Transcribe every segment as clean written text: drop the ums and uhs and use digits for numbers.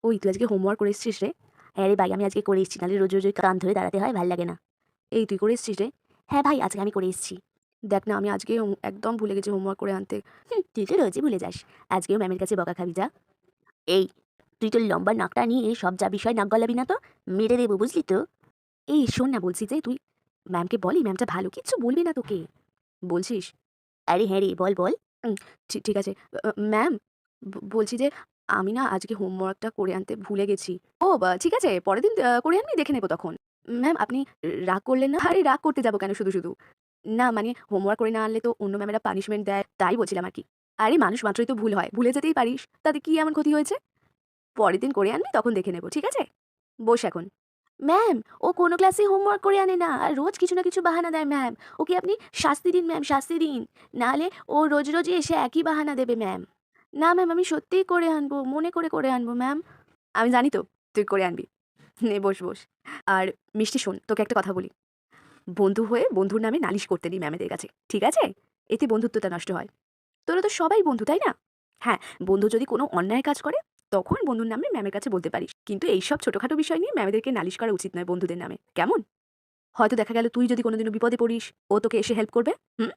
ওই তুই আজকে হোমওয়ার্ক করে এসেছিস রে? হ্যাঁ রে ভাই, আমি আজকে করে এসেছি, নাহলে রোজ রোজ ওই কান ধরে দাঁড়াতে হয়, ভাল লাগে না। এই তুই করে এসেছিস রে? হ্যাঁ ভাই, আজকে আমি করে এসেছি। দেখ না, আমি আজকে একদম ভুলে গেছি হোমওয়ার্ক করে আনতে। তুই তো রোজই ভুলে যাস, আজকেও ম্যামের কাছে বকা খাবি যা। এই, তুই তোর লম্বা নাকটা নিয়ে সব যা বিষয় নাক গলাবি না তো, মেরে দেবো বুঝলি তো। এই শোন না, বলছি যে তুই ম্যামকে বলি, ম্যামটা ভালো, কিচ্ছু বলবি না তোকে। বলছিস? আরে হ্যাঁ রে, বল বল। উম, ঠিক আছে। ম্যাম, বলছি যে আমি না আজকে হোমওয়ার্কটা করে আনতে ভুলে গেছি। ও ঠিক আছে, পরের দিন করে আনবি, দেখে নেবো তখন। ম্যাম আপনি রাগ করলেন না? আরে রাগ করতে যাবো কেন শুধু শুধু? না মানে হোমওয়ার্ক করে না আনলে তো অন্য ম্যামেরা পানিশমেন্ট দেয়, তাই বলছিলাম আর কি। আরে মানুষ মাত্রই তো ভুল হয়, ভুলে যেতেই পারিস, তাতে কি এমন ক্ষতি হয়েছে? পরের দিন করে আনবি, তখন দেখে নেবো, ঠিক আছে? বস এখন। ম্যাম, ও কোনো ক্লাসে হোমওয়ার্ক করে আনে না, আর রোজ কিছু না কিছু বাহানা দেয় ম্যাম। ওকে আপনি শাস্তি দিন ম্যাম, শাস্তি দিন। নাহলে ও রোজ রোজ এসে একই বাহানা দেবে ম্যাম। না ম্যাম, আমি সত্যিই করে আনবো, মনে করে করে আনবো ম্যাম। আমি জানি তো তুই করে আনবি। নে বস বস। আর মিষ্টি শোন, তোকে একটা কথা বলি। বন্ধু হয়ে বন্ধুর নামে নালিশ করতে নেই ম্যামেদের কাছে, ঠিক আছে? এতে বন্ধুত্বটা নষ্ট হয়। তোরা তো সবাই বন্ধু, তাই না? হ্যাঁ, বন্ধু যদি কোনো অন্যায় কাজ করে, তখন বন্ধুর নামে ম্যামের কাছে বলতে পারিস, কিন্তু এইসব ছোটখাটো বিষয় নিয়ে ম্যামেদেরকে নালিশ করা উচিত নয় বন্ধুদের নামে, কেমন? হয়তো দেখা গেল তুই যদি কোনোদিনও বিপদে পড়িস, ও তোকে এসে হেল্প করবে। হুম।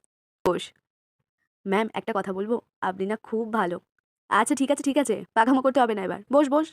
বস। ম্যাম একটা কথা বলবো, আপনি না খুব ভালো। আচ্ছা ঠিক আছে ঠিক আছে, পাকামো করতে হবে না, এবার বস বস।